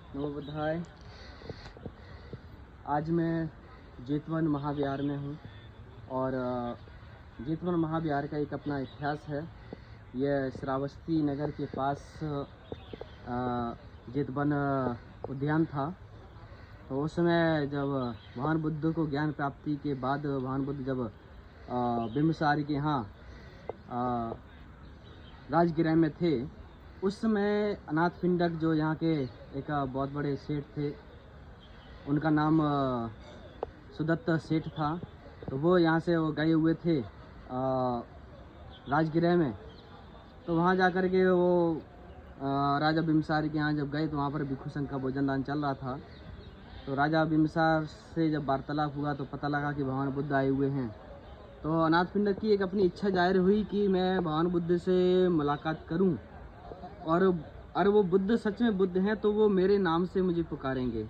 नमो बुद्धाय। आज मैं जेतवन महाविहार में हूँ और जेतवन महाविहार का एक अपना इतिहास है। यह श्रावस्ती नगर के पास जेतवन उद्यान था। तो उस समय जब भगवान बुद्ध को ज्ञान प्राप्ति के बाद भगवान बुद्ध जब बिम्बसार के यहाँ राजगृह में थे, उस समय अनाथ पिंडक जो यहाँ के एक बहुत बड़े सेठ थे, उनका नाम सुदत्त सेठ था। तो वो यहाँ से वो गए हुए थे राजगृह में। तो वहाँ जा कर के वो राजा बिम्बसार के यहाँ जब गए तो वहाँ पर भिक्षु संघ का भोजन दान चल रहा था। तो राजा बिम्बसार से जब वार्तालाप हुआ तो पता लगा कि भगवान बुद्ध आए हुए हैं। तो अनाथ पिंडक की एक अपनी इच्छा जाहिर हुई कि मैं भगवान बुद्ध से मुलाकात करूं और वो बुद्ध सच में बुद्ध हैं तो वो मेरे नाम से मुझे पुकारेंगे।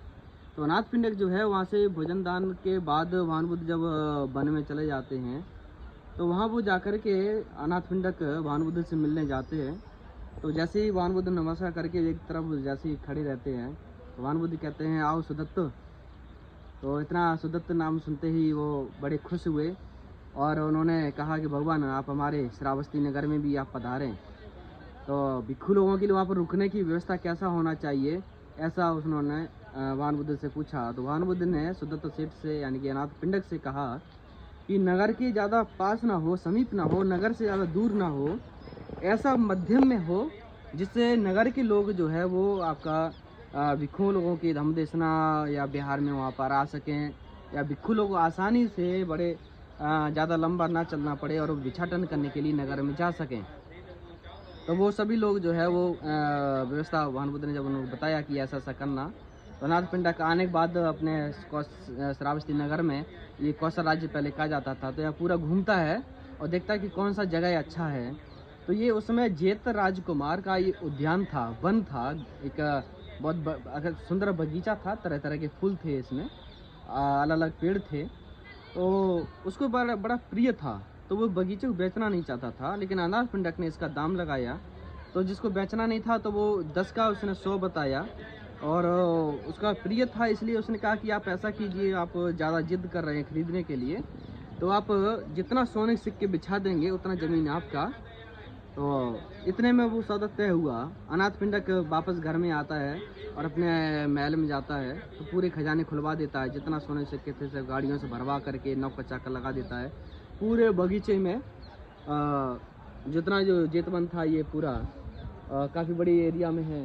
तो अनाथ पिंडक जो है वहाँ से भोजन दान के बाद भगवान बुद्ध जब वन में चले जाते हैं तो वहाँ वो जाकर के अनाथ पिंडक भगवान बुद्ध से मिलने जाते हैं। तो जैसे ही भगवान बुद्ध नमस्कार करके एक तरफ जैसे ही खड़े रहते हैं तो भगवान बुद्ध कहते हैं, आओ सुदत्त। तो इतना सुदत्त नाम सुनते ही वो बड़े खुश हुए और उन्होंने कहा कि भगवान आप हमारे श्रावस्ती नगर में भी आप पधारें। तो भिक्षु लोगों के लिए वहाँ पर रुकने की व्यवस्था कैसा होना चाहिए, ऐसा उन्होंने भगवान बुद्ध से पूछा। तो भगवान बुद्ध ने सुदत्त सेठ से यानी कि अनाथ पिंडक से कहा कि नगर के ज़्यादा पास ना हो, समीप ना हो, नगर से ज़्यादा दूर ना हो, ऐसा मध्यम में हो जिससे नगर के लोग जो है वो आपका भिक्षु लोगों की धम्म देशना या बिहार में वहाँ पर आ सकें, या भिक्षु लोग आसानी से बड़े ज़्यादा लंबा ना चलना पड़े और भिक्षाटन करने के लिए नगर में जा सकें। तो वो सभी लोग जो है वो व्यवस्था भगवान बुद्ध ने जब उन्होंने बताया कि ऐसा ऐसा करना। तो अनाथ पिंडक आने के बाद अपने श्रावस्ती नगर में, ये कौशल राज्य पहले कहा जाता था, तो यह पूरा घूमता है और देखता है कि कौन सा जगह अच्छा है। तो ये उस समय जेत राजकुमार का ये उद्यान था, वन था, एक बहुत सुंदर बगीचा था, तरह तरह के फूल थे इसमें, अलग अलग पेड़ थे। तो उसको बड़ा प्रिय था। तो वो बगीचे को बेचना नहीं चाहता था, लेकिन अनाथ पिंडक ने इसका दाम लगाया। तो जिसको बेचना नहीं था तो वो 10 का उसने 100 बताया और उसका प्रिय था, इसलिए उसने कहा कि आप ऐसा कीजिए, आप ज़्यादा जिद कर रहे हैं खरीदने के लिए, तो आप जितना सोने के सिक्के बिछा देंगे उतना ज़मीन आपका। तो इतने में वो सौदा तय हुआ। अनाथ पिंडक वापस घर में आता है और अपने महल में जाता है तो पूरे खजाने खुलवा देता है, जितना सोने के सिक्के थे सब गाड़ियों से भरवा करके नौ का चाका लगा देता है। पूरे बगीचे में जितना जो जेतवन था ये पूरा काफ़ी बड़ी एरिया में है,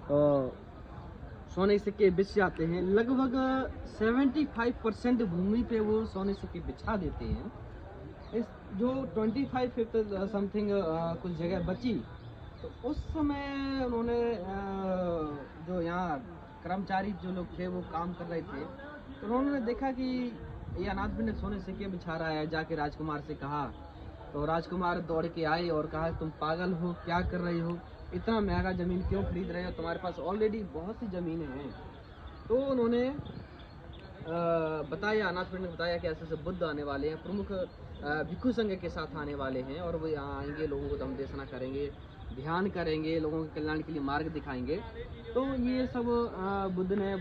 तो सोने के सिक्के बिछ जाते हैं। लगभग 75% भूमि पे वो सोने सिक्के बिछा देते हैं। इस जो 25 समथिंग कुछ जगह बची, तो उस समय उन्होंने जो यहाँ कर्मचारी जो लोग थे वो काम कर रहे थे, तो उन्होंने देखा कि ये अनाथ पिंडक सोने सिक्के बिछा रहा है। जाके राजकुमार से कहा, तो राजकुमार दौड़ के आए और कहा, तुम पागल हो, क्या कर रहे हो, इतना महंगा ज़मीन क्यों खरीद रहे हो, तुम्हारे पास ऑलरेडी बहुत सी ज़मीनें हैं। तो उन्होंने बताया, अनाथ पिंडक ने बताया कि ऐसे ऐसे बुद्ध आने वाले हैं, प्रमुख भिक्षु संघ के साथ आने वाले हैं और वो यहाँ आएंगे, लोगों को धम्म देशना करेंगे, ध्यान करेंगे, लोगों के कल्याण के लिए मार्ग दिखाएंगे। तो ये सब बुद्ध ने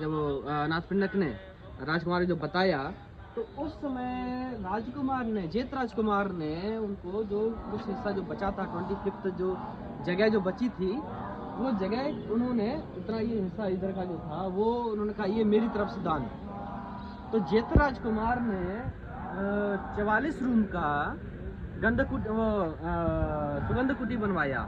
जब अनाथ पिंडक ने राजकुमार जो बताया, तो उस समय राजकुमार ने, जेत राजकुमार ने उनको जो कुछ हिस्सा जो बचा था, 25 जो जगह जो बची थी, वो जगह उन्होंने इतना ये हिस्सा इधर का जो था वो उन्होंने कहा ये मेरी तरफ से दान। तो जेत राजकुमार ने 44 रूम का सुगंध कुटी बनवाया।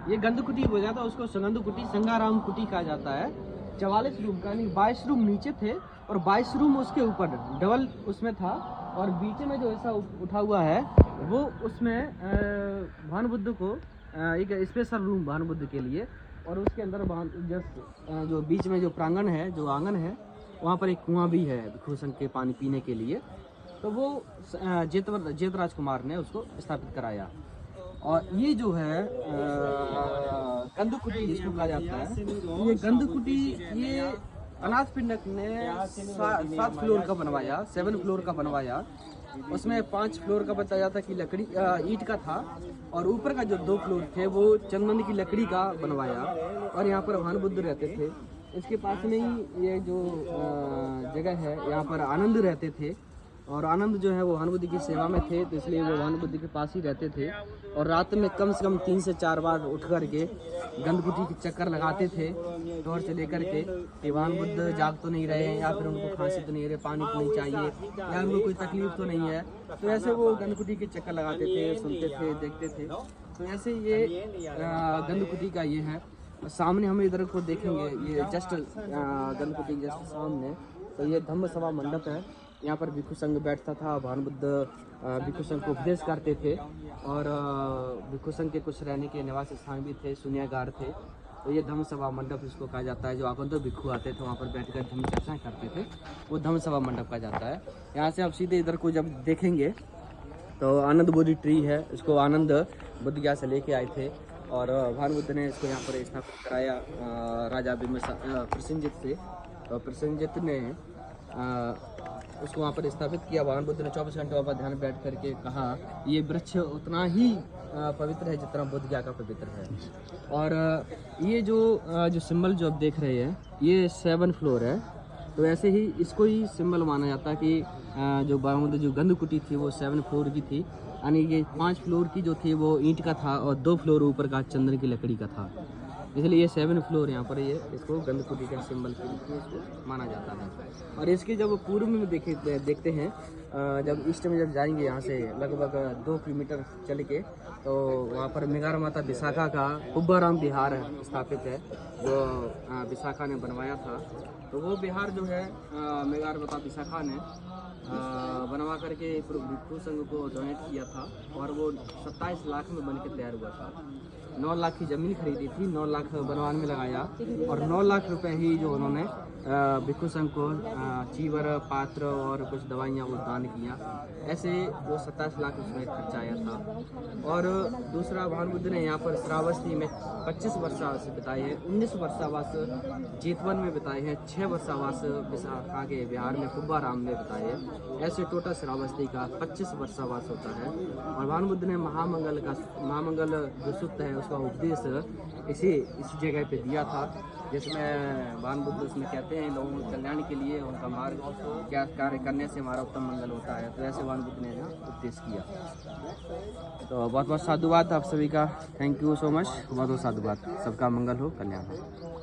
ये गंध कुटी हो जाता है, उसको सुगंध कुटी, संगाराम कुटी कहा जाता है। 44 रूम का, नहीं 22 रूम नीचे थे और 22 रूम उसके ऊपर डबल उसमें था, और बीच में जो ऐसा उठा हुआ है वो उसमें भगवान बुद्ध को एक स्पेशल रूम भगवान बुद्ध के लिए, और उसके अंदर जो बीच में जो प्रांगण है, जो आंगन है, वहाँ पर एक कुआं भी है भिक्षु संघ के पानी पीने के लिए। तो वो जेत राजकुमार ने उसको स्थापित कराया। और ये जो है गंधकुटी जिसको कहा जाता है, ये गंधकुटी ये अनाथ पिंडक ने 7 फ्लोर का बनवाया, 7 फ्लोर का बनवाया। उसमें 5 फ्लोर का बताया था कि लकड़ी ईंट का था, और ऊपर का जो 2 फ्लोर थे वो चंदन की लकड़ी का बनवाया, और यहाँ पर भगवान बुद्ध रहते थे। इसके पास में ही ये जो जगह है, यहाँ पर आनंद रहते थे, और आनंद जो है वो भगवान बुद्ध की सेवा में थे, तो इसलिए वो भगवान बुद्ध के पास ही रहते थे। और रात में कम से कम 3 से 4 बार उठ करके गंदकुटी के चक्कर लगाते थे टॉर्च से लेकर के, कि भगवान बुद्ध जाग तो नहीं रहे, या फिर उनको खांसी तो नहीं रहे, पानी तो नहीं चाहिए, या उनको कोई तकलीफ तो नहीं है। तो ऐसे वो गंदकुटी के चक्कर लगाते थे, सुनते थे, देखते थे। तो ऐसे ये गंदकुटी का ये है। सामने हम इधर को देखेंगे, ये जस्ट गंदकुटी के जस्ट सामने, तो ये धम्म सभा मंडप है। यहाँ पर भिक्षु संघ बैठता था, भगवान बुद्ध भिक्षु संघ को उपदेश करते थे, और भिक्षु संघ के कुछ रहने के निवास स्थान भी थे, शून्यागार थे। तो ये धम्म सभा मंडप इसको कहा जाता है। जो आगंतुक भिक्षु आते थे वहाँ पर बैठकर धम्म चर्चाएँ करते थे, वो धम्म सभा मंडप कहा जाता है। यहाँ से आप सीधे इधर को जब देखेंगे तो आनंद बोधि ट्री है, इसको आनंद बुद्ध गया से लेके आए थे, और भगवान बुद्ध ने इसको यहाँ पर स्थापित कराया राजा प्रसेनजित से। तो प्रसेनजित ने उसको वहाँ पर स्थापित किया। भगवान बुद्ध ने 24 घंटे वहाँ पर ध्यान बैठ करके कहा, ये वृक्ष उतना ही पवित्र है जितना बोध गया का पवित्र है। और ये जो सिंबल जो आप देख रहे हैं, ये 7 फ्लोर है। तो ऐसे ही इसको ही सिंबल माना जाता है कि जो भगवान बुद्ध जो गंधकुटी थी वो 7 फ्लोर की थी, यानी ये 5 फ्लोर की जो थी वो ईंट का था, और 2 फ्लोर ऊपर का चंदन की लकड़ी का था, इसलिए ये 7 फ्लोर यहाँ पर ये इसको गंधकुटी का सिंबल के रूप में इसको माना जाता है। और इसके जब पूर्व में देखते हैं, जब ईस्ट में जब जाएंगे यहाँ से लगभग 2 किलोमीटर चल के, तो वहाँ पर मेगार माता विशाखा का कुब्बाराम विहार स्थापित है, जो विशाखा ने बनवाया था। तो वो विहार जो है मेगार माता विशाखा ने बनवा करके भिक्षु संघ को डोनेट किया था, और वो 27 लाख में बनकर तैयार हुआ था। 9 लाख की ज़मीन खरीदी थी, 9 लाख बनवाने में लगाया, और 9 लाख रुपए ही जो उन्होंने भिक्षु संघ को चीवर, पात्र और कुछ दवाइयाँ वो दान किया। ऐसे वो 27 लाख उसमें खर्चा आया था। और दूसरा, भगवान बुद्ध ने यहाँ पर श्रावस्ती में 25 वर्षावास बिताए हैं, 19 वर्षावास जेतवन में बिताए हैं, 6 वर्षावास विशाखा के बिहार में कुब्बाराम में बिताए हैं। ऐसे टोटल श्रावस्ती का 25 वर्षावास होता है। और भगवान बुद्ध ने महामंगल जो सूत्र है उसका उपदेश इसी जगह पे दिया था, जिसमें भगवान बुद्ध उसमें कहते हैं लोगों के कल्याण के लिए उनका मार्ग क्या कार्य करने से हमारा उत्तम मंगल होता है। तो ऐसे भगवान बुद्ध ने यहाँ उपदेश किया। तो बहुत बहुत साधुवाद आप सभी का, थैंक यू सो मच, बहुत बहुत साधुवाद। सबका मंगल हो, कल्याण हो।